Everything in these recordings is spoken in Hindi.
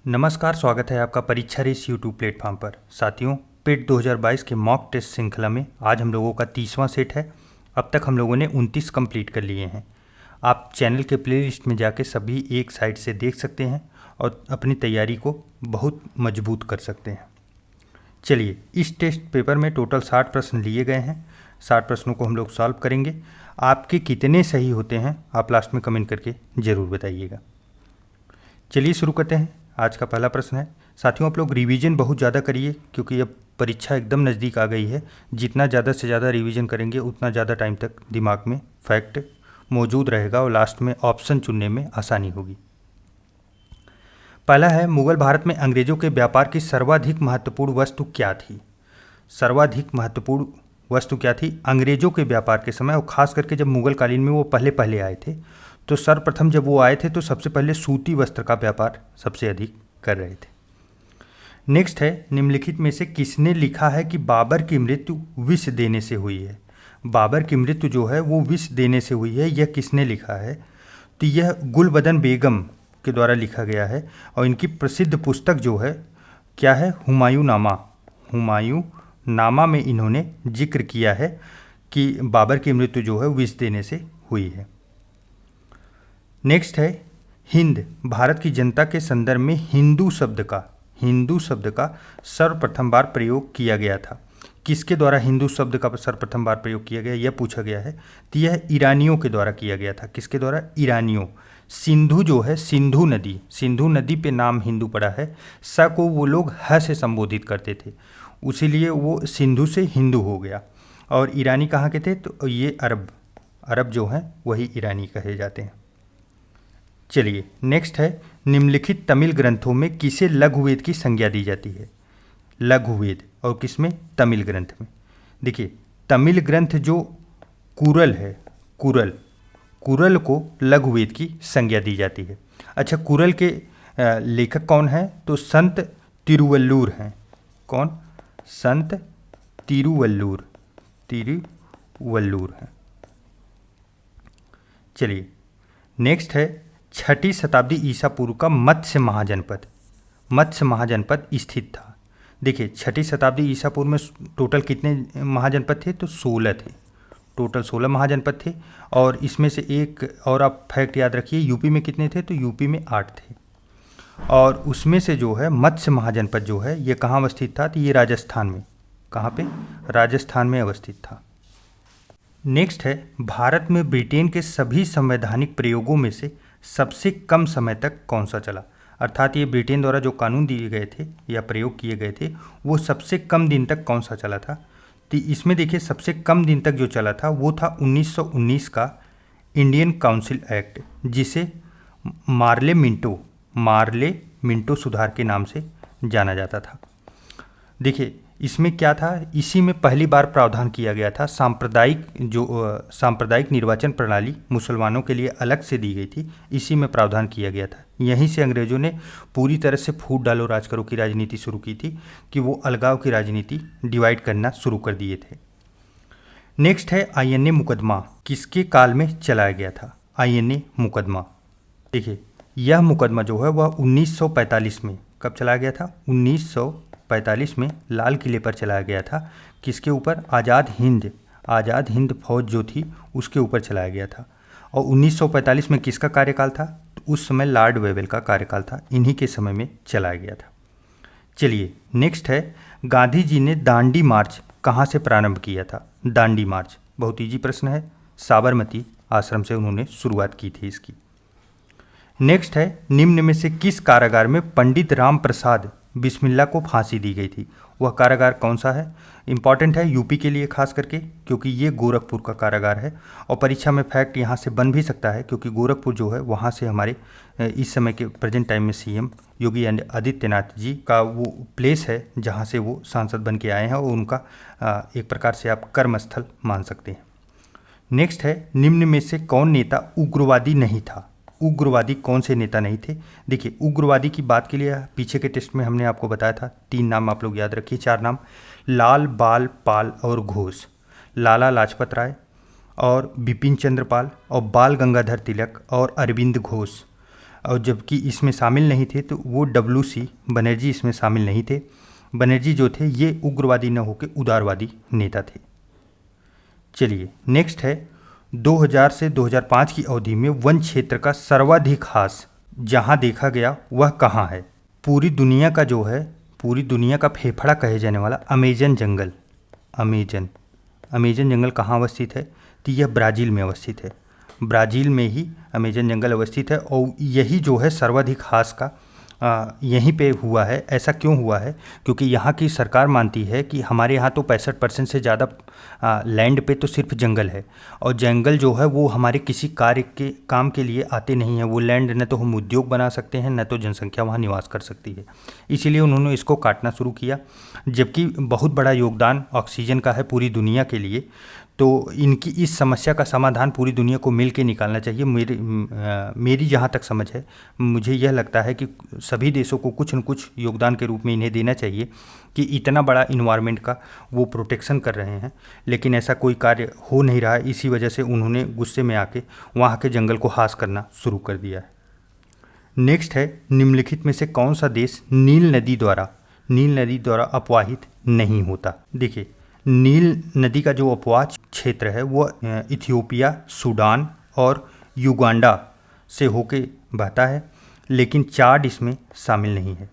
नमस्कार, स्वागत है आपका परीक्षा रेस यूट्यूब प्लेटफॉर्म पर। साथियों, पेट 2022 के मॉक टेस्ट श्रृंखला में आज हम लोगों का 30वां सेट है। अब तक हम लोगों ने 29 कंप्लीट कर लिए हैं। आप चैनल के प्लेलिस्ट में जाके सभी एक साइड से देख सकते हैं और अपनी तैयारी को बहुत मजबूत कर सकते हैं। चलिए, इस टेस्ट पेपर में टोटल 60 प्रश्न लिए गए हैं। 60 प्रश्नों को हम लोग सॉल्व करेंगे। आपके कितने सही होते हैं आप लास्ट में कमेंट करके ज़रूर बताइएगा। चलिए शुरू करते हैं। आज का पहला प्रश्न है। साथियों, आप लोग रिवीजन बहुत ज़्यादा करिए क्योंकि अब परीक्षा एकदम नज़दीक आ गई है। जितना ज़्यादा से ज़्यादा रिवीजन करेंगे उतना ज़्यादा टाइम तक दिमाग में फैक्ट मौजूद रहेगा और लास्ट में ऑप्शन चुनने में आसानी होगी। पहला है, मुगल भारत में अंग्रेज़ों के व्यापार की सर्वाधिक महत्वपूर्ण वस्तु क्या थी? सर्वाधिक महत्वपूर्ण वस्तु क्या थी अंग्रेज़ों के व्यापार के समय, और ख़ास करके जब मुगल कालीन में वो पहले आए थे तो सर्वप्रथम जब वो आए थे तो सबसे पहले सूती वस्त्र का व्यापार सबसे अधिक कर रहे थे। नेक्स्ट है, निम्नलिखित में से किसने लिखा है कि बाबर की मृत्यु विष देने से हुई है? बाबर की मृत्यु जो है वो विष देने से हुई है, यह किसने लिखा है? तो यह गुलबदन बेगम के द्वारा लिखा गया है और इनकी प्रसिद्ध पुस्तक जो है क्या है? हुमायूं नामा। हुमायूं नामा में इन्होंने जिक्र किया है कि बाबर की मृत्यु जो है विष देने से हुई है। नेक्स्ट है, हिंद भारत की जनता के संदर्भ में हिंदू शब्द का सर्वप्रथम बार प्रयोग किया गया था। किसके द्वारा हिंदू शब्द का सर्वप्रथम बार प्रयोग किया गया यह पूछा गया है। तो यह ईरानियों के द्वारा किया गया था। किसके द्वारा? ईरानियों। सिंधु जो है, सिंधु नदी पे नाम हिंदू पड़ा है। स को वो लोग ह से संबोधित करते थे, उसीलिए वो सिंधु से हिंदू हो गया। और ईरानी कहाँ के थे? तो ये अरब जो हैं वही ईरानी कहे जाते हैं। चलिए, नेक्स्ट है, निम्नलिखित तमिल ग्रंथों में किसे लघुवेद की संज्ञा दी जाती है? लघुवेद, और किसमें? तमिल ग्रंथ में। देखिए, तमिल ग्रंथ जो कुरल है, कुरल को लघुवेद की संज्ञा दी जाती है। अच्छा, कुरल के लेखक कौन है? तो संत तिरुवल्लुर हैं। कौन? संत तिरुवल्लुर हैं। चलिए, नेक्स्ट है, 6ठी शताब्दी ईसा पूर्व का मत्स्य महाजनपद स्थित था। देखिए, 6ठी शताब्दी ईसा पूर्व में टोटल कितने महाजनपद थे? तो 16 थे। टोटल 16 महाजनपद थे। और इसमें से एक और आप फैक्ट याद रखिए, यूपी में कितने थे? तो यूपी में 8 थे। और उसमें से जो है मत्स्य महाजनपद जो है ये कहाँ अवस्थित था? तो ये राजस्थान में। कहाँ पे? राजस्थान में अवस्थित था। नेक्स्ट है, भारत में ब्रिटेन के सभी संवैधानिक प्रयोगों में से सबसे कम समय तक कौन सा चला? अर्थात ये ब्रिटेन द्वारा जो कानून दिए गए थे या प्रयोग किए गए थे वो सबसे कम दिन तक कौन सा चला था? तो इसमें देखिए, सबसे कम दिन तक जो चला था वो था 1919 का इंडियन काउंसिल एक्ट, जिसे मार्ले मिंटो सुधार के नाम से जाना जाता था। देखिए, इसमें क्या था? इसी में पहली बार प्रावधान किया गया था सांप्रदायिक निर्वाचन प्रणाली मुसलमानों के लिए अलग से दी गई थी। इसी में प्रावधान किया गया था। यहीं से अंग्रेज़ों ने पूरी तरह से फूट डालो राज करो की राजनीति शुरू की थी कि वो अलगाव की राजनीति डिवाइड करना शुरू कर दिए थे। नेक्स्ट है, आईएनए मुकदमा किसके काल में चलाया गया था? आईएनए मुकदमा, देखिए, यह मुकदमा जो है वह 1945 में कब चलाया गया था? 1945 में लाल किले पर चलाया गया था। किसके ऊपर? आज़ाद हिंद फौज जो थी उसके ऊपर चलाया गया था। और 1945 में किसका कार्यकाल था? तो उस समय लॉर्ड वेवेल का कार्यकाल था। इन्हीं के समय में चलाया गया था। चलिए, नेक्स्ट है, गांधी जी ने दांडी मार्च कहाँ से प्रारंभ किया था? दांडी मार्च बहुत ईजी प्रश्न है। साबरमती आश्रम से उन्होंने शुरुआत की थी इसकी। नेक्स्ट है, निम्न में से किस कारागार में पंडित राम प्रसाद बिस्मिल्ला को फांसी दी गई थी? वह कारागार कौन सा है? इंपॉर्टेंट है यूपी के लिए खास करके, क्योंकि ये गोरखपुर का कारागार है। और परीक्षा में फैक्ट यहाँ से बन भी सकता है क्योंकि गोरखपुर जो है वहाँ से हमारे इस समय के प्रेजेंट टाइम में सीएम योगी आदित्यनाथ जी का वो प्लेस है जहाँ से वो सांसद बन के आए हैं और उनका एक प्रकार से आप कर्मस्थल मान सकते हैं। नेक्स्ट है, निम्न में से कौन नेता उग्रवादी नहीं था? उग्रवादी कौन से नेता नहीं थे? देखिए, उग्रवादी की बात के लिए पीछे के टेस्ट में हमने आपको बताया था। 3 नाम आप लोग याद रखिए, 4 नाम, लाल, बाल, पाल और घोष। लाला लाजपत राय और बिपिन चंद्र पाल और बाल गंगाधर तिलक और अरविंद घोष। और जबकि इसमें शामिल नहीं थे तो वो WC बनर्जी इसमें शामिल नहीं थे। बनर्जी जो थे ये उग्रवादी न होकर उदारवादी नेता थे। चलिए नेक्स्ट है 2000 से 2005 की अवधि में वन क्षेत्र का सर्वाधिक ह्रास जहां देखा गया वह कहाँ है? पूरी दुनिया का जो है, पूरी दुनिया का फेफड़ा कहे जाने वाला अमेजन जंगल, अमेजन जंगल कहाँ अवस्थित है? तो यह ब्राज़ील में अवस्थित है। ब्राज़ील में ही अमेजन जंगल अवस्थित है और यही जो है सर्वाधिक ह्रास का यहीं पे हुआ है। ऐसा क्यों हुआ है? क्योंकि यहाँ की सरकार मानती है कि हमारे यहाँ तो 65% से ज़्यादा लैंड पे तो सिर्फ जंगल है और जंगल जो है वो हमारे किसी कार्य के काम के लिए आते नहीं हैं। वो लैंड न तो हम उद्योग बना सकते हैं न तो जनसंख्या वहाँ निवास कर सकती है, इसीलिए उन्होंने इसको काटना शुरू किया। जबकि बहुत बड़ा योगदान ऑक्सीजन का है पूरी दुनिया के लिए, तो इनकी इस समस्या का समाधान पूरी दुनिया को मिल के निकालना चाहिए। मेरी जहाँ तक समझ है, मुझे यह लगता है कि सभी देशों को कुछ न कुछ योगदान के रूप में इन्हें देना चाहिए कि इतना बड़ा इन्वायरमेंट का वो प्रोटेक्शन कर रहे हैं, लेकिन ऐसा कोई कार्य हो नहीं रहा है। इसी वजह से उन्होंने गुस्से में आके वहाँ के जंगल को ह्रास करना शुरू कर दिया है। नेक्स्ट है, निम्नलिखित में से कौन सा देश नील नदी द्वारा अपवाहित नहीं होता? देखिए, नील नदी का जो अपवाह क्षेत्र है वो इथियोपिया, सूडान और युगांडा से होके बहता है, लेकिन चाड इसमें शामिल नहीं है।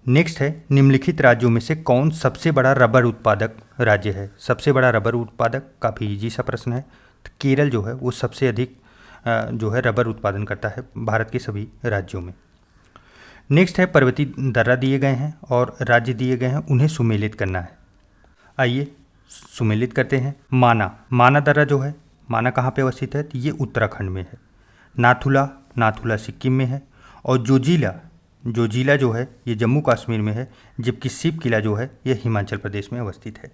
नेक्स्ट है, निम्नलिखित राज्यों में से कौन सबसे बड़ा रबर उत्पादक राज्य है? सबसे बड़ा रबर उत्पादक, काफ़ी इजी सा प्रश्न है। तो केरल जो है वो सबसे अधिक जो है रबर उत्पादन करता है भारत के सभी राज्यों में। नेक्स्ट है, पर्वतीय दर्रा दिए गए हैं और राज्य दिए गए हैं, उन्हें सुमेलित करना है। आइए सुमेलित करते हैं। माना दर्रा जो है, माना कहाँ पे अवस्थित है? तो ये उत्तराखंड में है। नाथुला सिक्किम में है और जोजिला जो है ये जम्मू कश्मीर में है, जबकि शिव किला जो है ये हिमाचल प्रदेश में अवस्थित है।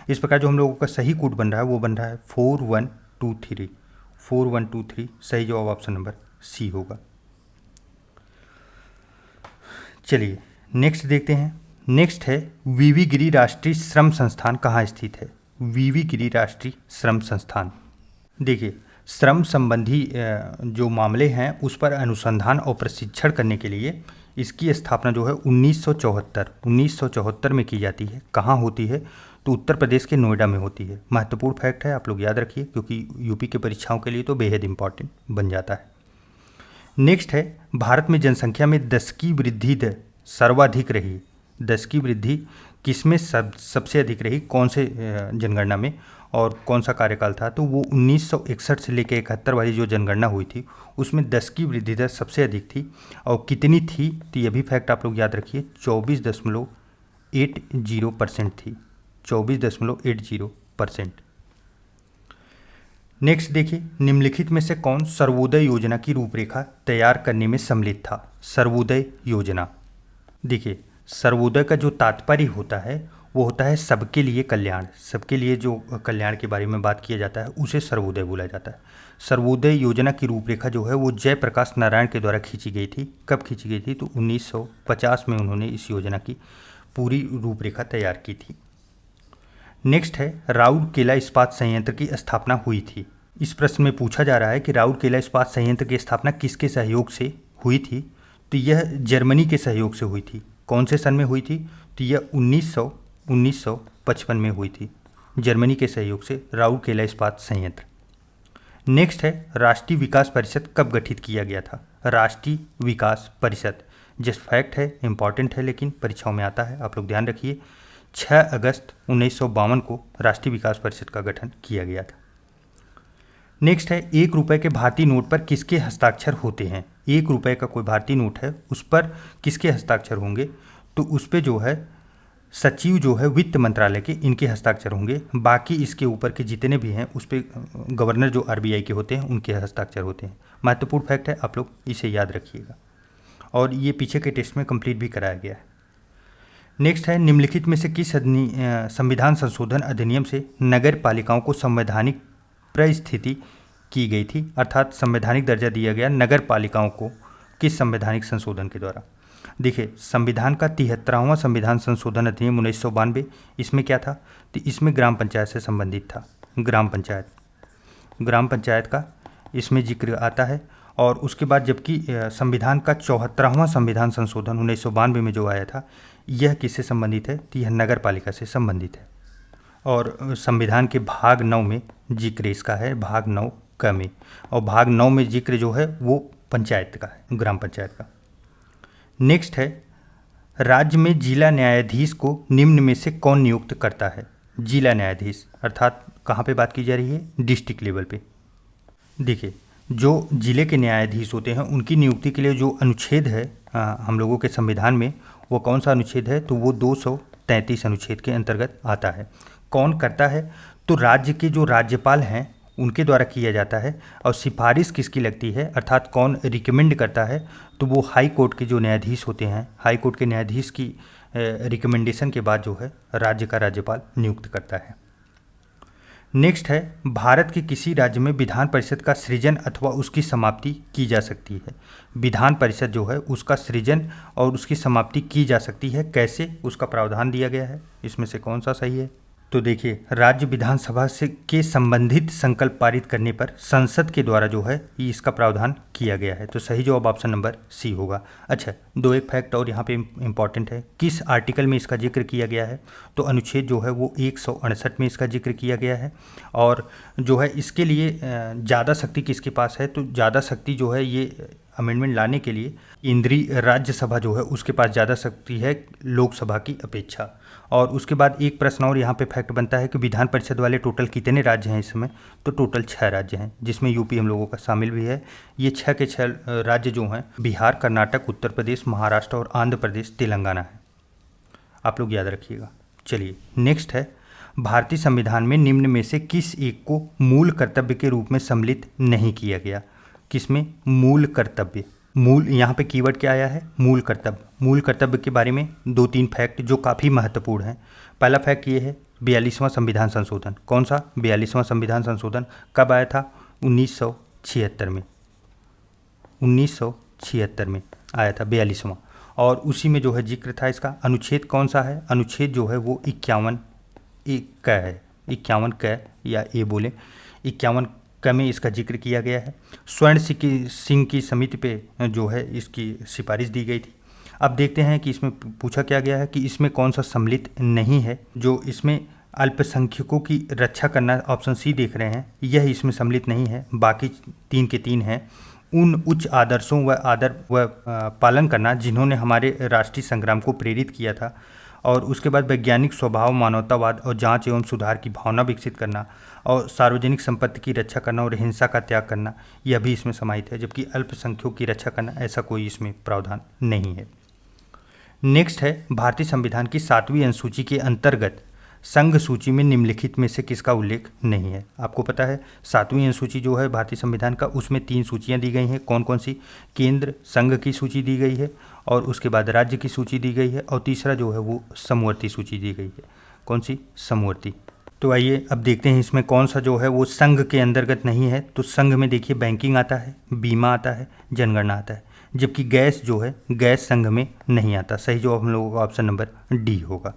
इस प्रकार जो हम लोगों का सही कोड बन रहा है वो बन रहा है 4123। सही जवाब ऑप्शन नंबर सी होगा। चलिए नेक्स्ट देखते हैं। नेक्स्ट है, वीवी गिरी राष्ट्रीय श्रम संस्थान कहाँ स्थित है? वीवी गिरी राष्ट्रीय श्रम संस्थान, देखिए श्रम संबंधी जो मामले हैं उस पर अनुसंधान और प्रशिक्षण करने के लिए इसकी स्थापना जो है 1974 में की जाती है। कहाँ होती है? तो उत्तर प्रदेश के नोएडा में होती है। महत्वपूर्ण फैक्ट है, आप लोग याद रखिए, क्योंकि यूपी के परीक्षाओं के लिए तो बेहद इंपॉर्टेंट बन जाता है। नेक्स्ट है, भारत में जनसंख्या में 10 की वृद्धि दर सर्वाधिक रही। 10 की वृद्धि किसमें सबसे अधिक रही? कौन से जनगणना में और कौन सा कार्यकाल था? तो वो 1961 से लेकर 71 वाली जो जनगणना हुई थी उसमें 10 की वृद्धि दर सबसे अधिक थी। और कितनी थी? तो ये भी फैक्ट आप लोग याद रखिए, 24.80% थी। 24.80%। नेक्स्ट देखिए, निम्नलिखित में से कौन सर्वोदय योजना की रूपरेखा तैयार करने में सम्मिलित था? सर्वोदय योजना, देखिए सर्वोदय का जो तात्पर्य होता है वो होता है सबके लिए कल्याण। सबके लिए जो कल्याण के बारे में बात किया जाता है उसे सर्वोदय बोला जाता है। सर्वोदय योजना की रूपरेखा जो है वो जयप्रकाश नारायण के द्वारा खींची गई थी। कब खींची गई थी? तो 1950 में उन्होंने इस योजना की पूरी रूपरेखा तैयार की थी। नेक्स्ट है, राउरकेला इस्पात संयंत्र की स्थापना हुई थी। इस प्रश्न में पूछा जा रहा है कि राउरकेला इस्पात संयंत्र की स्थापना किसके सहयोग से हुई थी? तो यह जर्मनी के सहयोग से हुई थी। कौन से सन में हुई थी? तो यह 1955 में हुई थी। जर्मनी के सहयोग से राउरकेला इस्पात संयंत्र। नेक्स्ट है, राष्ट्रीय विकास परिषद कब गठित किया गया था? राष्ट्रीय विकास परिषद, जस्ट फैक्ट है, इंपॉर्टेंट है, लेकिन परीक्षाओं में आता है, आप लोग ध्यान रखिए। 6 अगस्त 1952 को राष्ट्रीय विकास परिषद का गठन किया गया था। नेक्स्ट है, 1 रुपये के भारतीय नोट पर किसके हस्ताक्षर होते हैं? 1 रुपये का कोई भारतीय नोट है उस पर किसके हस्ताक्षर होंगे? तो उस पर जो है सचिव जो है वित्त मंत्रालय के, इनके हस्ताक्षर होंगे। बाकी इसके ऊपर के जितने भी हैं उस पर गवर्नर जो RBI के होते हैं उनके हस्ताक्षर होते हैं। महत्वपूर्ण फैक्ट है, आप लोग इसे याद रखिएगा और ये पीछे के टेस्ट में कंप्लीट भी कराया गया है। नेक्स्ट है, निम्नलिखित में से किस संविधान संशोधन अधिनियम से नगर पालिकाओं को संवैधानिक परिस्थिति की गई थी, अर्थात संवैधानिक दर्जा दिया गया नगर पालिकाओं को किस संवैधानिक संशोधन के द्वारा? देखिए, संविधान का 73वां संविधान संशोधन अधिनियम 1992, इसमें क्या था? तो इसमें ग्राम पंचायत से संबंधित था। ग्राम पंचायत का इसमें जिक्र आता है। और उसके बाद जबकि संविधान का 74वां संविधान संशोधन 1992 में जो आया था, यह किससे संबंधित है? तो यह नगर पालिका से संबंधित है। और संविधान के भाग 9 में जिक्र इसका है, भाग 9 क में। और भाग 9 में जिक्र जो है वो पंचायत का है, ग्राम पंचायत का। नेक्स्ट है, राज्य में जिला न्यायाधीश को निम्न में से कौन नियुक्त करता है? जिला न्यायाधीश अर्थात कहाँ पे बात की जा रही है? डिस्ट्रिक्ट लेवल पे। देखिए, जो जिले के न्यायाधीश होते हैं उनकी नियुक्ति के लिए जो अनुच्छेद है हम लोगों के संविधान में, वो कौन सा अनुच्छेद है? तो वो 233 अनुच्छेद के अंतर्गत आता है। कौन करता है? तो राज्य के जो राज्यपाल हैं उनके द्वारा किया जाता है। और सिफारिश किसकी लगती है, अर्थात कौन रिकमेंड करता है? तो वो हाई कोर्ट के जो न्यायाधीश होते हैं, हाई कोर्ट के न्यायाधीश की रिकमेंडेशन के बाद जो है राज्य का राज्यपाल नियुक्त करता है। नेक्स्ट है, भारत के किसी राज्य में विधान परिषद का सृजन अथवा उसकी समाप्ति की जा सकती है। विधान परिषद जो है उसका सृजन और उसकी समाप्ति की जा सकती है। कैसे? उसका प्रावधान दिया गया है। इसमें से कौन सा सही है? तो देखिए, राज्य विधानसभा से के संबंधित संकल्प पारित करने पर संसद के द्वारा जो है ये इसका प्रावधान किया गया है। तो सही जवाब ऑप्शन नंबर सी होगा। अच्छा, एक फैक्ट और यहाँ पे इम्पॉर्टेंट है, किस आर्टिकल में इसका जिक्र किया गया है? तो अनुच्छेद जो है वो 168 में इसका जिक्र किया गया है। और जो है इसके लिए ज़्यादा शक्ति किसके पास है? तो ज़्यादा शक्ति जो है ये अमेंडमेंट लाने के लिए केंद्रीय राज्यसभा जो है उसके पास ज़्यादा शक्ति है लोकसभा की अपेक्षा। और उसके बाद एक प्रश्न और यहाँ पे फैक्ट बनता है कि विधान परिषद वाले टोटल कितने राज्य हैं इसमें? तो टोटल 6 राज्य हैं, जिसमें यूपी हम लोगों का शामिल भी है। ये 6 के 6 राज्य जो हैं बिहार, कर्नाटक, उत्तर प्रदेश, महाराष्ट्र और आंध्र प्रदेश, तेलंगाना है। आप लोग याद रखिएगा। चलिए, नेक्स्ट है, भारतीय संविधान में निम्न में से किस एक को मूल कर्तव्य के रूप में सम्मिलित नहीं किया गया? किसमें? मूल कर्तव्य। मूल, यहाँ पे कीवर्ड क्या आया है? मूल कर्तव्य। मूल कर्तव्य के बारे में 2-3 फैक्ट जो काफ़ी महत्वपूर्ण हैं। पहला फैक्ट ये है, 42वां संविधान संशोधन। कौन सा? 42वां संविधान संशोधन कब आया था? 1976 में। 1976 में आया था 42वां। और उसी में जो है जिक्र था इसका। अनुच्छेद कौन सा है? अनुच्छेद जो है वो 51 क है। 51 क या ए बोले, 51 क में इसका जिक्र किया गया है। स्वर्ण सिंह की समिति पे जो है इसकी सिफारिश दी गई थी। अब देखते हैं कि इसमें पूछा क्या गया है कि इसमें कौन सा सम्मिलित नहीं है। जो इसमें अल्पसंख्यकों की रक्षा करना, ऑप्शन सी देख रहे हैं, यह इसमें सम्मिलित नहीं है। बाकी 3 के 3 हैं। उन उच्च आदर्शों व आदर व पालन करना जिन्होंने हमारे राष्ट्रीय संग्राम को प्रेरित किया था। और उसके बाद वैज्ञानिक स्वभाव, मानवतावाद और जांच एवं सुधार की भावना विकसित करना, और सार्वजनिक संपत्ति की रक्षा करना और हिंसा का त्याग करना, यह भी इसमें समाहित है। जबकि अल्पसंख्यकों की रक्षा करना, ऐसा कोई इसमें प्रावधान नहीं है। नेक्स्ट है, भारतीय संविधान की 7वीं अनुसूची के अंतर्गत संघ सूची में निम्नलिखित में से किसका उल्लेख नहीं है? आपको पता है 7वीं अनुसूची जो है भारतीय संविधान का, उसमें 3 सूचियां दी गई हैं। कौन कौन सी? केंद्र, संघ की सूची दी गई है, और उसके बाद राज्य की सूची दी गई है, और तीसरा जो है वो समवर्ती सूची दी गई है। कौन सी? समवर्ती। तो आइए अब देखते हैं इसमें कौन सा जो है वो संघ के अंतर्गत नहीं है। तो संघ में देखिए बैंकिंग आता है, बीमा आता है, जनगणना आता है। जबकि गैस जो है, गैस संघ में नहीं आता। सही जवाब हम लोगों का ऑप्शन नंबर डी होगा।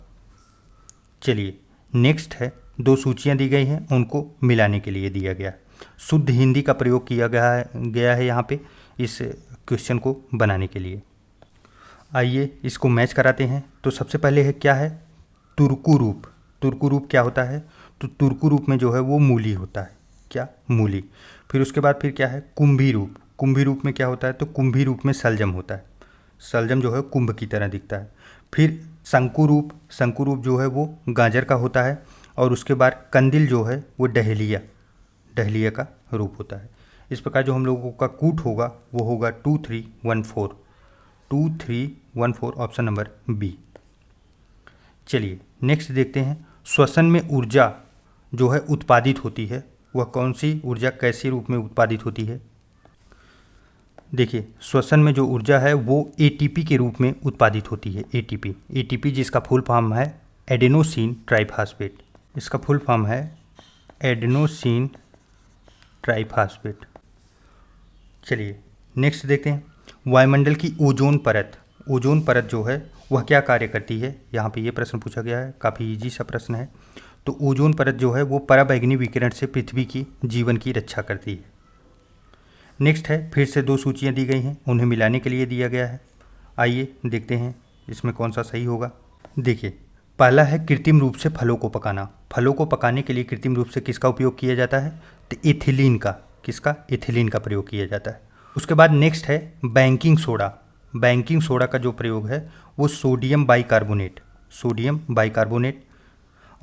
चलिए, नेक्स्ट है, 2 सूचियां दी गई हैं, उनको मिलाने के लिए दिया गया। शुद्ध हिंदी का प्रयोग किया गया है यहाँ पे इस क्वेश्चन को बनाने के लिए। आइए इसको मैच कराते हैं। तो सबसे पहले है क्या है? तुर्कु रूप। तुर्कु रूप क्या होता है? तो तुर्कु रूप में जो है वो मूली होता है। क्या? मूली। फिर उसके बाद फिर क्या है? कुंभी रूप। कुंभी रूप में क्या होता है? तो कुंभी रूप में सलजम होता है। सलजम जो है कुंभ की तरह दिखता है। फिर शंकु रूप। शंकु रूप जो है वो गाजर का होता है। और उसके बाद कंदिल जो है वो डहलिया का रूप होता है। इस प्रकार जो हम लोगों का कूट होगा वो होगा 2314। 2314 ऑप्शन नंबर बी। चलिए नेक्स्ट देखते हैं, श्वसन में ऊर्जा जो है उत्पादित होती है, वह कौन सी ऊर्जा कैसे रूप में उत्पादित होती है? देखिए, श्वसन में जो ऊर्जा है वो एटीपी के रूप में उत्पादित होती है। एटीपी जिसका फुल फॉर्म है एडेनोसिन ट्राइफॉस्फेट। इसका फुल फॉर्म है एडेनोसिन ट्राइफॉस्फेट। चलिए नेक्स्ट देखते हैं, वायुमंडल की ओजोन परत। ओजोन परत जो है वह क्या कार्य करती है? यहाँ पे ये प्रश्न पूछा गया है, काफ़ी इजी सा प्रश्न है। तो ओजोन परत जो है वो पराबैंगनी विकिरण से पृथ्वी की जीवन की रक्षा करती है। नेक्स्ट है, फिर से 2 सूचियाँ दी गई हैं, उन्हें मिलाने के लिए दिया गया है। आइए देखते हैं इसमें कौन सा सही होगा। देखिए, पहला है कृत्रिम रूप से फलों को पकाना। फलों को पकाने के लिए कृत्रिम रूप से किसका उपयोग किया जाता है? तो एथिलीन का। किसका? एथिलीन का प्रयोग किया जाता है। उसके बाद नेक्स्ट है बेकिंग सोडा। बेकिंग सोडा का जो प्रयोग है वो सोडियम बाइकार्बोनेट, सोडियम बाइकार्बोनेट।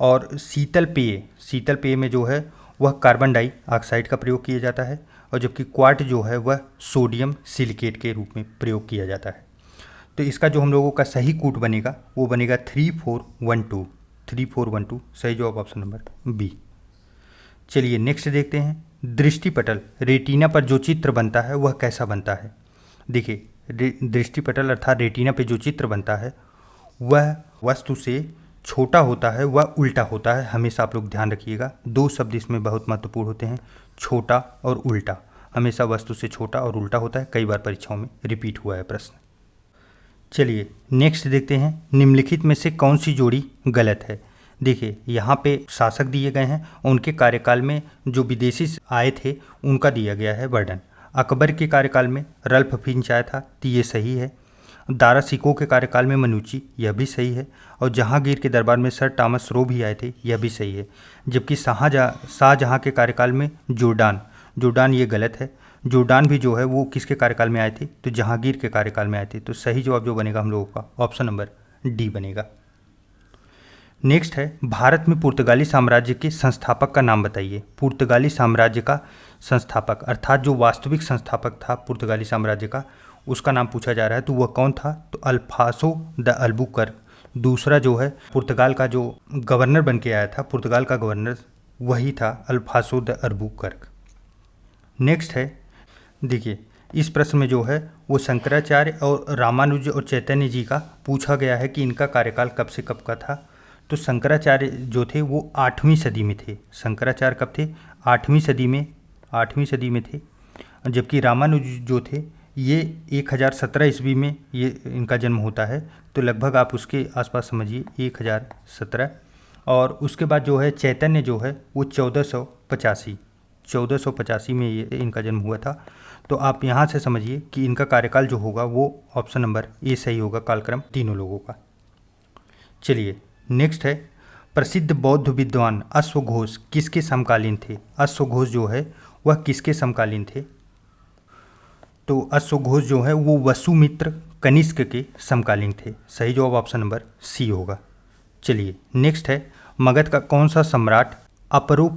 और शीतल पेय में जो है वह कार्बन डाइऑक्साइड का प्रयोग किया जाता है, और जबकि क्वार्ट जो है वह सोडियम सिलिकेट के रूप में प्रयोग किया जाता है। तो इसका जो हम लोगों का सही कूट बनेगा वो बनेगा 3412। 3412 सही जवाब ऑप्शन नंबर बी। चलिए नेक्स्ट देखते हैं, दृष्टिपटल, रेटिना पर जो चित्र बनता है वह कैसा बनता है? देखिए, दृष्टिपटल अर्थात रेटिना पे जो चित्र बनता है वह वस्तु से छोटा होता है, वह उल्टा होता है। हमेशा आप लोग ध्यान रखिएगा, 2 शब्द इसमें बहुत महत्वपूर्ण होते हैं, छोटा और उल्टा। हमेशा वस्तु से छोटा और उल्टा होता है, कई बार परीक्षाओं में रिपीट हुआ है प्रश्न। चलिए नेक्स्ट देखते हैं, निम्नलिखित में से कौन सी जोड़ी गलत है? देखिए, यहाँ पे शासक दिए गए हैं, उनके कार्यकाल में जो विदेशी आए थे उनका दिया गया है वर्णन। अकबर के कार्यकाल में रल्फ फिंच आया था, तो ये सही है। दारा सिकोह के कार्यकाल में मनुची, यह भी सही है। और जहांगीर के दरबार में सर टॉमस रो भी आए थे, यह भी सही है। जबकि शाहजहाँ के कार्यकाल में जोर्डान ये गलत है। जोर्डान भी जो है वो किसके कार्यकाल में आए थे? तो जहांगीर के कार्यकाल में आए थे। तो सही जवाब जो बनेगा हम लोगों का ऑप्शन नंबर डी बनेगा। नेक्स्ट है, भारत में पुर्तगाली साम्राज्य के संस्थापक का नाम बताइए। पुर्तगाली साम्राज्य का संस्थापक अर्थात जो वास्तविक संस्थापक था पुर्तगाली साम्राज्य का, उसका नाम पूछा जा रहा है। तो वह कौन था? तो अल्फासो द अल्बुकर्क। दूसरा जो है पुर्तगाल का जो गवर्नर बन के आया था, पुर्तगाल का गवर्नर वही था अल्फासो द अल्बुकर्क। नेक्स्ट है, देखिए इस प्रश्न में जो है वो शंकराचार्य और रामानुज और चैतन्य जी का पूछा गया है कि इनका कार्यकाल कब से कब का था। तो शंकराचार्य जो थे वो 8वीं सदी में थे। शंकराचार्य कब थे? 8वीं सदी में थे। जबकि रामानुज जो थे ये 1017 ईस्वी में ये इनका जन्म होता है। तो लगभग आप उसके आसपास समझिए 1017। और उसके बाद जो है चैतन्य जो है वो 1485 में ये इनका जन्म हुआ था। तो आप यहाँ से समझिए कि इनका कार्यकाल जो होगा वो ऑप्शन नंबर ए सही होगा, कालक्रम तीनों लोगों का। चलिए नेक्स्ट है, प्रसिद्ध बौद्ध विद्वान अश्वघोष किसके समकालीन थे? अश्वघोष जो है वह किसके समकालीन थे? तो अश्वघोष जो है वो वसुमित्र कनिष्क के समकालीन थे। सही जवाब ऑप्शन नंबर सी होगा। चलिए नेक्स्ट है, मगध का कौन सा सम्राट अपरो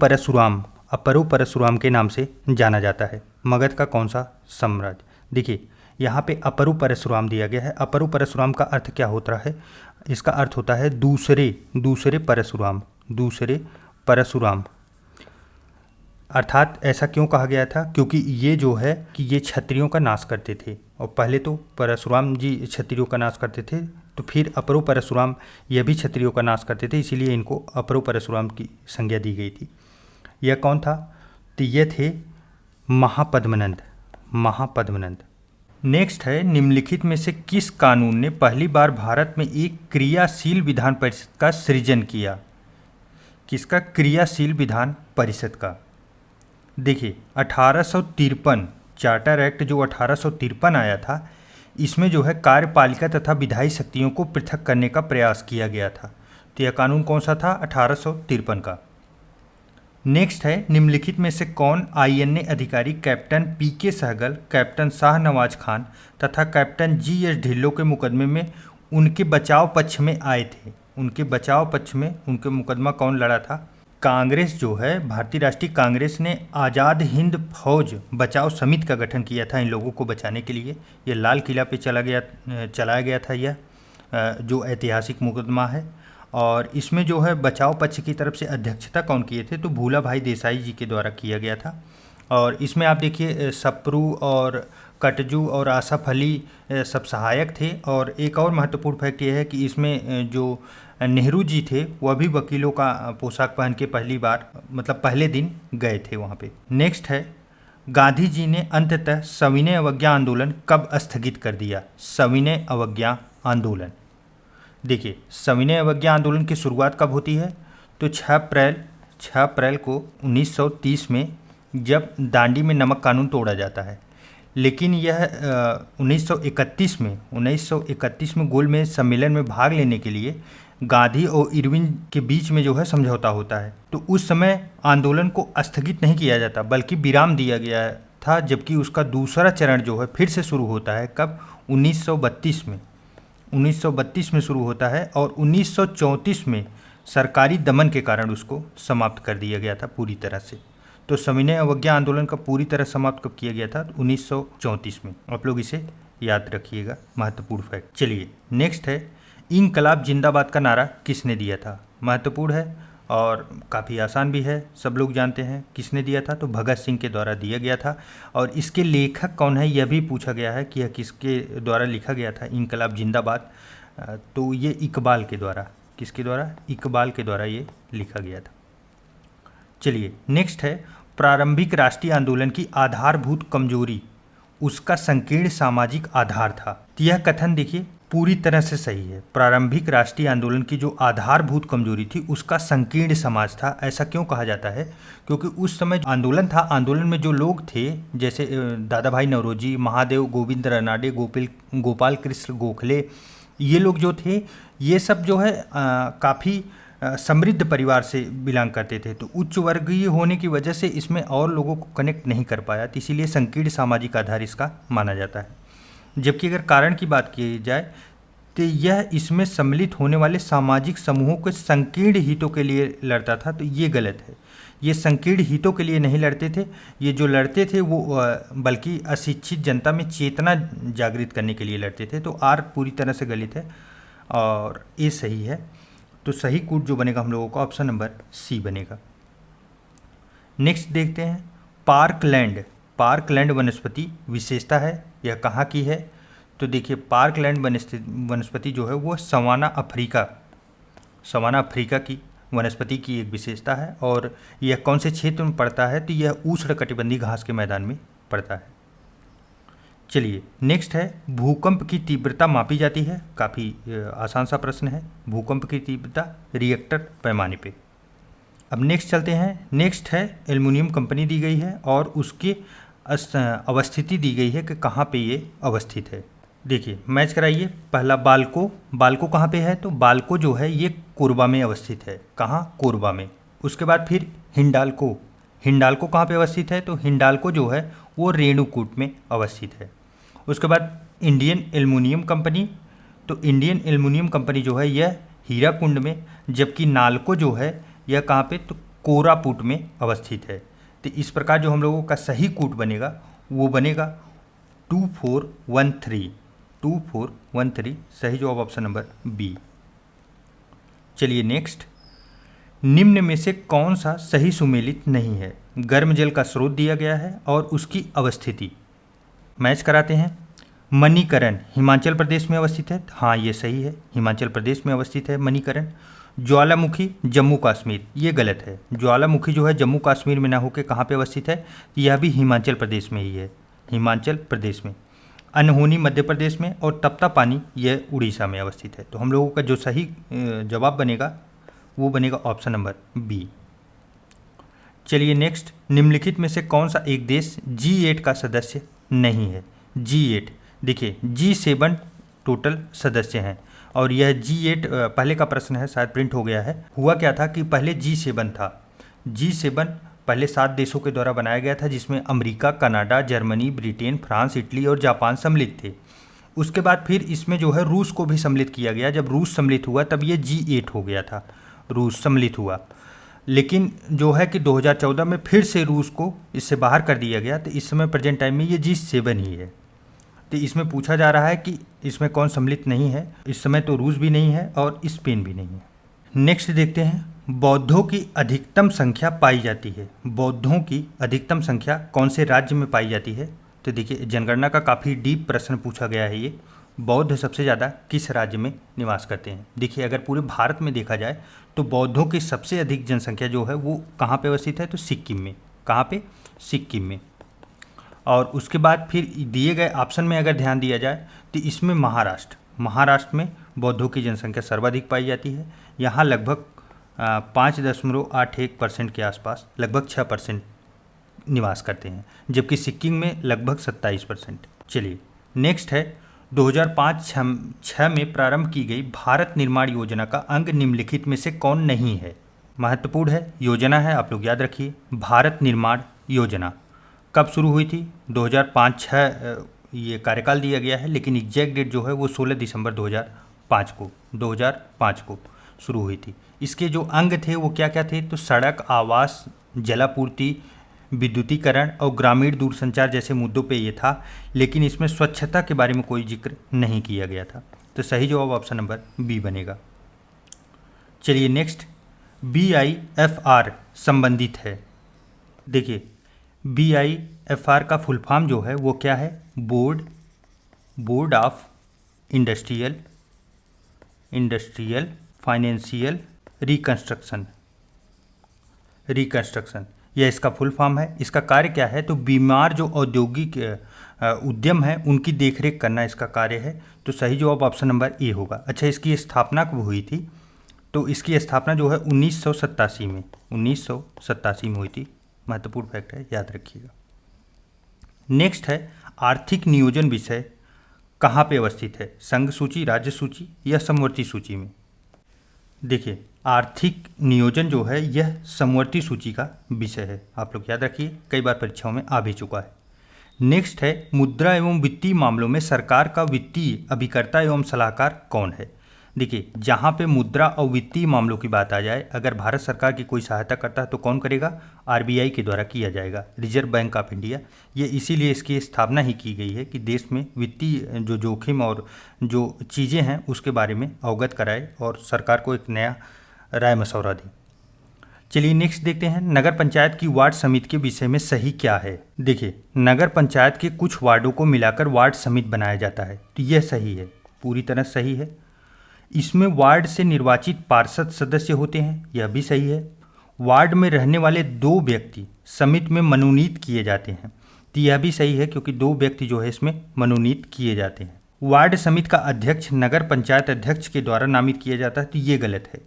परशुराम के नाम से जाना जाता है? मगध का कौन सा साम्राज्य? देखिए यहाँ पे अपरो परशुराम दिया गया है। अपरो परशुराम का अर्थ क्या होता है? इसका अर्थ होता है दूसरे परशुराम। अर्थात ऐसा क्यों कहा गया था? क्योंकि ये जो है कि ये क्षत्रियों का नाश करते थे, और पहले तो परशुराम जी क्षत्रियों का नाश करते थे, तो फिर अपरो परशुराम ये भी क्षत्रियों का नाश करते थे, इसीलिए इनको अपरो परशुराम की संज्ञा दी गई थी। यह कौन था? तो ये थे महापद्मनंद। नेक्स्ट है, निम्नलिखित में से किस कानून ने पहली बार भारत में एक क्रियाशील विधान परिषद का सृजन किया? किसका? क्रियाशील विधान परिषद का। देखिए 1853 चार्टर एक्ट जो 1853 आया था, इसमें जो है कार्यपालिका तथा विधायी शक्तियों को पृथक करने का प्रयास किया गया था। तो यह कानून कौन सा था? 1853 का। नेक्स्ट है, निम्नलिखित में से कौन आईएनए अधिकारी कैप्टन पीके सहगल, कैप्टन शाहनवाज खान तथा कैप्टन जीएस ढिल्लों के मुकदमे में उनके बचाव पक्ष में आए थे? उनके मुकदमा कौन लड़ा था? कांग्रेस जो है, भारतीय राष्ट्रीय कांग्रेस ने आज़ाद हिंद फौज बचाव समिति का गठन किया था इन लोगों को बचाने के लिए। ये लाल किला पे चलाया गया था यह जो ऐतिहासिक मुकदमा है। और इसमें जो है बचाव पक्ष की तरफ से अध्यक्षता कौन किए थे? तो भूला भाई देसाई जी के द्वारा किया गया था। और इसमें आप देखिए सप्रू और कटजू और आसफ अली सब सहायक थे। और एक और महत्वपूर्ण फैक्ट ये है कि इसमें जो नेहरू जी थे वह भी वकीलों का पोशाक पहन के पहले दिन गए थे वहाँ पे। नेक्स्ट है, गांधी जी ने अंततः सविनय अवज्ञा आंदोलन कब स्थगित कर दिया? सविनय अवज्ञा आंदोलन। देखिए सविनय अवज्ञा आंदोलन की शुरुआत कब होती है? तो 6 अप्रैल को 1930 में, जब दांडी में नमक कानून तोड़ा जाता है। लेकिन यह 1931 में गोलमेज सम्मेलन में भाग लेने के लिए गांधी और इरविन के बीच में जो है समझौता होता है। तो उस समय आंदोलन को स्थगित नहीं किया जाता बल्कि विराम दिया गया था, जबकि उसका दूसरा चरण जो है फिर से शुरू होता है। कब? 1932 में शुरू होता है और 1934 में सरकारी दमन के कारण उसको समाप्त कर दिया गया था पूरी तरह से। तो सविनय अवज्ञा आंदोलन का पूरी तरह समाप्त कब किया गया था? 1934 में। आप लोग इसे याद रखिएगा, महत्वपूर्ण फैक्ट। चलिए नेक्स्ट है, इंकलाब जिंदाबाद का नारा किसने दिया था? महत्वपूर्ण है और काफ़ी आसान भी है, सब लोग जानते हैं किसने दिया था। तो भगत सिंह के द्वारा दिया गया था। और इसके लेखक कौन है यह भी पूछा गया है कि यह किसके द्वारा लिखा गया था इंकलाब जिंदाबाद। तो ये इकबाल के द्वारा, किसके द्वारा? इकबाल के द्वारा ये लिखा गया था। चलिए नेक्स्ट है, प्रारंभिक राष्ट्रीय आंदोलन की आधारभूत कमजोरी उसका संकीर्ण सामाजिक आधार था। तो यह कथन देखिए पूरी तरह से सही है। प्रारंभिक राष्ट्रीय आंदोलन की जो आधारभूत कमजोरी थी उसका संकीर्ण समाज था। ऐसा क्यों कहा जाता है? क्योंकि उस समय जो आंदोलन था, आंदोलन में जो लोग थे जैसे दादा भाई नौरोजी, महादेव गोविंद रनाडे, गोपाल कृष्ण गोखले, ये लोग जो थे ये सब जो है काफ़ी समृद्ध परिवार से बिलोंग करते थे। तो उच्च वर्गीय होने की वजह से इसमें और लोगों को कनेक्ट नहीं कर पाया, तो इसीलिए संकीर्ण सामाजिक आधार इसका माना जाता है। जबकि अगर कारण की बात की जाए तो यह इसमें सम्मिलित होने वाले सामाजिक समूहों के संकीर्ण हितों के लिए लड़ता था। तो ये गलत है, ये संकीर्ण हितों के लिए नहीं लड़ते थे। ये जो लड़ते थे वो बल्कि अशिक्षित जनता में चेतना जागृत करने के लिए लड़ते थे। तो आर पूरी तरह से गलत है और ए सही है। तो सही कूट जो बनेगा हम लोगों का ऑप्शन नंबर सी बनेगा। नेक्स्ट देखते हैं, पार्कलैंड। पार्कलैंड वनस्पति विशेषता है, यह कहाँ की है? तो देखिए पार्कलैंड वनस्पति जो है वो सवाना अफ्रीका की वनस्पति की एक विशेषता है। और यह कौन से क्षेत्र में पड़ता है? तो यह उष्णकटिबंधीय घास के मैदान में पड़ता है। चलिए नेक्स्ट है, भूकंप की तीव्रता मापी जाती है। काफ़ी आसान सा प्रश्न है। भूकंप की तीव्रता रिएक्टर पैमाने पे। अब नेक्स्ट चलते हैं। नेक्स्ट है, एल्युमिनियम कंपनी दी गई है और उसकी अवस्थिति दी गई है कि कहाँ पे ये अवस्थित है। देखिए मैच कराइए। पहला बाल्को कहाँ पे है? तो बाल्को जो है ये कोरबा में अवस्थित है। कहाँ? कोरबा में। उसके बाद फिर हिंडाल्को कहाँ पे अवस्थित है? तो हिंडाल्को जो है वो रेणुकूट में अवस्थित है। उसके बाद इंडियन एल्युमिनियम कंपनी, तो इंडियन एल्युमिनियम कंपनी जो है यह हीराकुंड में, जबकि नाल्को जो है यह कहाँ पे? तो कोरापुट में अवस्थित है। तो इस प्रकार जो हम लोगों का सही कूट बनेगा वो बनेगा 2413। सही जवाब ऑप्शन नंबर बी। चलिए नेक्स्ट, निम्न में से कौन सा सही सुमेलित नहीं है? गर्म जल का स्रोत दिया गया है और उसकी अवस्थिति। मैच कराते हैं। मणिकरण हिमाचल प्रदेश में अवस्थित है। हाँ ये सही है, हिमाचल प्रदेश में अवस्थित है मणिकरण। ज्वालामुखी जम्मू कश्मीर, ये गलत है। ज्वालामुखी जो है जम्मू कश्मीर में ना होकर कहाँ पे अवस्थित है? यह भी हिमाचल प्रदेश में ही है, हिमाचल प्रदेश में। अनहोनी मध्य प्रदेश में और तप्ता पानी यह उड़ीसा में अवस्थित है। तो हम लोगों का जो सही जवाब बनेगा वो बनेगा ऑप्शन नंबर बी। चलिए नेक्स्ट, निम्नलिखित में से कौन सा एक देश G8 का सदस्य नहीं है? G8 देखिए G7 टोटल सदस्य हैं और यह G8 पहले का प्रश्न है, शायद प्रिंट हो गया है। हुआ क्या था कि पहले G7 था। G7 पहले 7 देशों के द्वारा बनाया गया था जिसमें America, Canada, Germany, Britain, France, Italy और जापान सम्मिलित थे। उसके बाद फिर इसमें जो है रूस को भी सम्मिलित किया गया। जब रूस सम्मिलित हुआ तब ये G8 हो गया था, रूस सम्मिलित हुआ। लेकिन जो है कि 2014 में फिर से रूस को इससे बाहर कर दिया गया। तो इस समय प्रेजेंट टाइम में ये G7 ही है। तो इसमें पूछा जा रहा है कि इसमें कौन सम्मिलित नहीं है। इस समय तो रूस भी नहीं है और स्पेन भी नहीं है। नेक्स्ट देखते हैं, बौद्धों की अधिकतम संख्या पाई जाती है। बौद्धों की अधिकतम संख्या कौन से राज्य में पाई जाती है? तो देखिए जनगणना का काफ़ी डीप प्रश्न पूछा गया है ये। बौद्ध सबसे ज़्यादा किस राज्य में निवास करते हैं? देखिए अगर पूरे भारत में देखा जाए तो बौद्धों की सबसे अधिक जनसंख्या जो है वो कहाँ पे अवस्थित है? तो सिक्किम में। कहाँ पे? सिक्किम में। और उसके बाद फिर दिए गए ऑप्शन में अगर ध्यान दिया जाए तो इसमें महाराष्ट्र में बौद्धों की जनसंख्या सर्वाधिक पाई जाती है। यहाँ लगभग 5.81% के आसपास, लगभग 6% निवास करते हैं, जबकि सिक्किम में लगभग 27%। चलिए नेक्स्ट है 2005-6 में प्रारंभ की गई भारत निर्माण योजना का अंग निम्नलिखित में से कौन नहीं है। महत्वपूर्ण है योजना है, आप लोग याद रखिए। भारत निर्माण योजना कब शुरू हुई थी? 2005-6 ये कार्यकाल दिया गया है, लेकिन एग्जैक्ट डेट जो है वो 16 दिसंबर 2005 को शुरू हुई थी। इसके जो अंग थे वो क्या क्या थे? तो सड़क, आवास, जलापूर्ति, विद्युतीकरण और ग्रामीण दूरसंचार जैसे मुद्दों पे ये था, लेकिन इसमें स्वच्छता के बारे में कोई जिक्र नहीं किया गया था। तो सही जवाब ऑप्शन नंबर बी बनेगा। चलिए नेक्स्ट, BIFR संबंधित है। देखिए BIFR का फुल फॉर्म जो है वो क्या है? Board of industrial financial reconstruction, यह इसका फुल फॉर्म है। इसका कार्य क्या है? तो बीमार जो औद्योगिक उद्यम है उनकी देखरेख करना इसका कार्य है। तो सही जवाब ऑप्शन नंबर ए होगा। अच्छा, इसकी स्थापना कब हुई थी? तो इसकी स्थापना जो है 1987 में हुई थी। महत्वपूर्ण फैक्ट है, याद रखिएगा। नेक्स्ट है आर्थिक नियोजन विषय कहाँ पे अवस्थित है? संघ सूची, राज्य सूची या समवर्ती सूची में? देखिए आर्थिक नियोजन जो है यह समवर्ती सूची का विषय है, आप लोग याद रखिए, कई बार परीक्षाओं में आ भी चुका है। नेक्स्ट है मुद्रा एवं वित्तीय मामलों में सरकार का वित्तीय अभिकर्ता एवं सलाहकार कौन है? देखिए जहाँ पे मुद्रा और वित्तीय मामलों की बात आ जाए, अगर भारत सरकार की कोई सहायता करता है तो कौन करेगा? RBI के द्वारा किया जाएगा, रिजर्व बैंक ऑफ इंडिया। ये इसीलिए इसकी स्थापना ही की गई है कि देश में वित्तीय जो जोखिम और जो चीज़ें हैं उसके बारे में अवगत कराए और सरकार को एक नया राय मशवरा दी। चलिए नेक्स्ट देखते हैं, नगर पंचायत की वार्ड समिति के विषय में सही क्या है? देखिए नगर पंचायत के कुछ वार्डों को मिलाकर वार्ड समिति बनाया जाता है, तो यह सही है, पूरी तरह सही है। इसमें वार्ड से निर्वाचित पार्षद सदस्य होते हैं, यह भी सही है। वार्ड में रहने वाले 2 व्यक्ति समिति में मनोनीत किए जाते हैं, तो यह भी सही है क्योंकि 2 व्यक्ति जो है इसमें मनोनीत किए जाते हैं। वार्ड समिति का अध्यक्ष नगर पंचायत अध्यक्ष के द्वारा नामित किया जाता है, तो ये गलत है।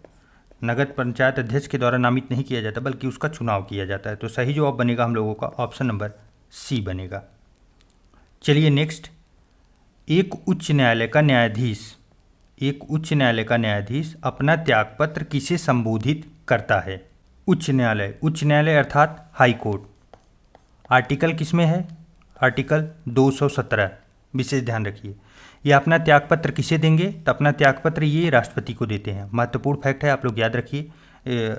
नगर पंचायत अध्यक्ष के द्वारा नामित नहीं किया जाता बल्कि उसका चुनाव किया जाता है। तो सही जवाब बनेगा हम लोगों का ऑप्शन नंबर सी बनेगा। चलिए नेक्स्ट, एक उच्च न्यायालय का न्यायाधीश अपना त्यागपत्र किसे संबोधित करता है? उच्च न्यायालय अर्थात हाई कोर्ट। आर्टिकल किसमें है? आर्टिकल 217, विशेष ध्यान रखिए। ये अपना त्यागपत्र किसे देंगे? तो अपना त्यागपत्र ये राष्ट्रपति को देते हैं। महत्वपूर्ण फैक्ट है, आप लोग याद रखिए।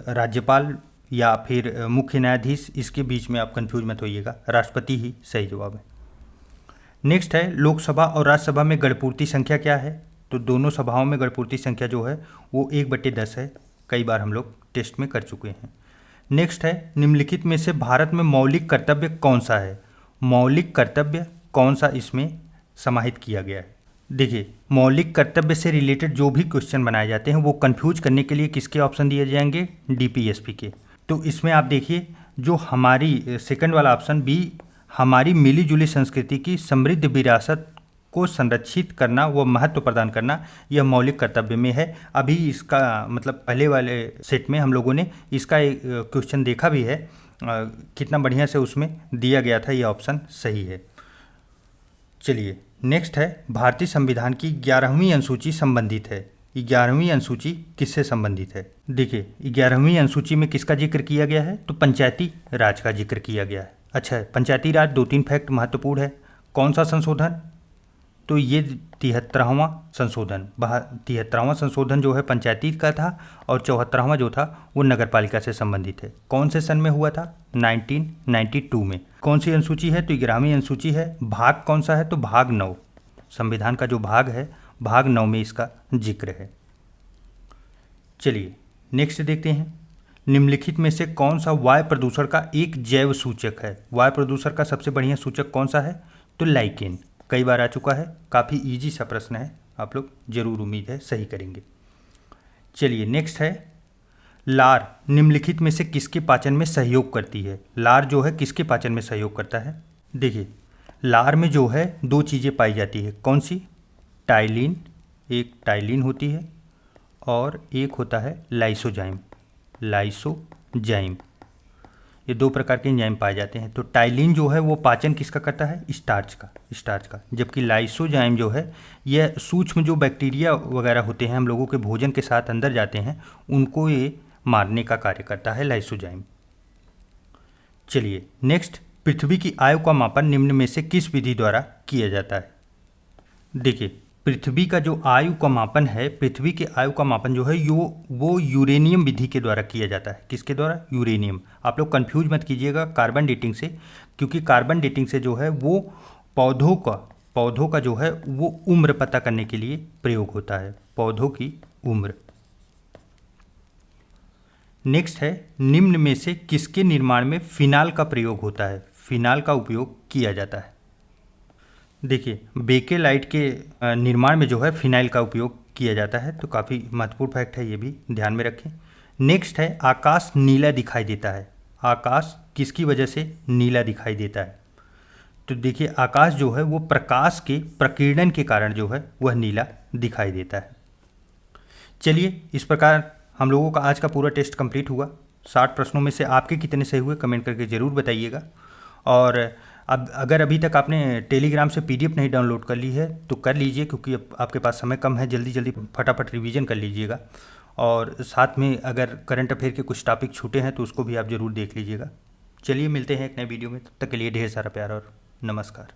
राज्यपाल या फिर मुख्य न्यायाधीश, इसके बीच में आप कंफ्यूज मत होइएगा, राष्ट्रपति ही सही जवाब है। नेक्स्ट है लोकसभा और राज्यसभा में गणपूर्ति संख्या क्या है? तो दोनों सभाओं में गणपूर्ति संख्या जो है वो 1/10 है, कई बार हम लोग टेस्ट में कर चुके हैं। नेक्स्ट है निम्नलिखित में से भारत में मौलिक कर्तव्य कौन सा है? मौलिक कर्तव्य कौन सा इसमें समाहित किया गया है? देखिए मौलिक कर्तव्य से रिलेटेड जो भी क्वेश्चन बनाए जाते हैं वो कंफ्यूज करने के लिए किसके ऑप्शन दिए जाएंगे? DPSP के। तो इसमें आप देखिए जो हमारी सेकंड वाला ऑप्शन बी, हमारी मिली जुली संस्कृति की समृद्ध विरासत को संरक्षित करना व महत्व प्रदान करना, यह मौलिक कर्तव्य में है। अभी इसका मतलब पहले वाले सेट में हम लोगों ने इसका एक क्वेश्चन देखा भी है, कितना बढ़िया से उसमें दिया गया था, यह ऑप्शन सही है। चलिए नेक्स्ट है भारतीय संविधान की 11वीं अनुसूची संबंधित है। 11वीं अनुसूची किससे संबंधित है? देखिए 11वीं अनुसूची में किसका जिक्र किया गया है? तो पंचायती राज का जिक्र किया गया है। अच्छा है, पंचायती राज 2-3 फैक्ट महत्वपूर्ण है। कौन सा संशोधन? तो ये 73वां संशोधन। 73वां संशोधन जो है पंचायती का था और 74वां जो था वो नगर पालिका से संबंधित है। कौन से सन में हुआ था? 1992 में। कौन सी अनुसूची है? तो 11वीं अनुसूची है। भाग कौन सा है? तो भाग 9, संविधान का जो भाग है भाग 9 में इसका जिक्र है। चलिए नेक्स्ट देखते हैं, निम्नलिखित में से कौन सा वायु प्रदूषण का एक जैव सूचक है? वायु प्रदूषण का सबसे बढ़िया सूचक कौन सा है? तो लाइकेन, कई बार आ चुका है, काफ़ी इजी सा प्रश्न है, आप लोग जरूर उम्मीद है सही करेंगे। चलिए नेक्स्ट है, लार निम्नलिखित में से किसके पाचन में सहयोग करती है? लार जो है किसके पाचन में सहयोग करता है? देखिए लार में जो है 2 चीज़ें पाई जाती है। कौन सी? टाइलिन, एक टाइलिन होती है और एक होता है लाइसोजाइम। ये 2 प्रकार के एंजाइम पाए जाते हैं। तो टाइलिन जो है वो पाचन किसका करता है? स्टार्च का। जबकि लाइसोजाइम जो है यह सूक्ष्म जो बैक्टीरिया वगैरह होते हैं हम लोगों के भोजन के साथ अंदर जाते हैं, उनको ये मारने का कार्य करता है लाइसोजाइम। चलिए नेक्स्ट, पृथ्वी की आयु का मापन निम्न में से किस विधि द्वारा किया जाता है? देखिए, पृथ्वी का जो आयु का मापन है, पृथ्वी के आयु का मापन जो है वो यूरेनियम विधि के द्वारा किया जाता है। किसके द्वारा? यूरेनियम। आप लोग कंफ्यूज मत कीजिएगा कार्बन डेटिंग से, क्योंकि कार्बन डेटिंग से जो है वो पौधों का जो है वो उम्र पता करने के लिए प्रयोग होता है, पौधों की उम्र। नेक्स्ट है, निम्न में से किसके निर्माण में फिनाल का प्रयोग होता है? फिनाल का उपयोग किया जाता है। देखिए, बेकेलाइट के निर्माण में जो है फिनाइल का उपयोग किया जाता है, तो काफ़ी महत्वपूर्ण फैक्ट है, ये भी ध्यान में रखें। नेक्स्ट है, आकाश नीला दिखाई देता है। आकाश किसकी वजह से नीला दिखाई देता है? तो देखिए, आकाश जो है वो प्रकाश के प्रकीर्णन के कारण जो है वह नीला दिखाई देता है। चलिए, इस प्रकार हम लोगों का आज का पूरा टेस्ट कंप्लीट हुआ। 60 प्रश्नों में से आपके कितने सही हुए कमेंट करके ज़रूर बताइएगा। और अब अगर अभी तक आपने टेलीग्राम से PDF नहीं डाउनलोड कर ली है तो कर लीजिए, क्योंकि अब आपके पास समय कम है, जल्दी जल्दी फटाफट रिवीजन कर लीजिएगा। और साथ में अगर करंट अफेयर के कुछ टॉपिक छूटे हैं तो उसको भी आप ज़रूर देख लीजिएगा। चलिए मिलते हैं एक नए वीडियो में, तब तक के लिए ढेर सारा प्यार और नमस्कार।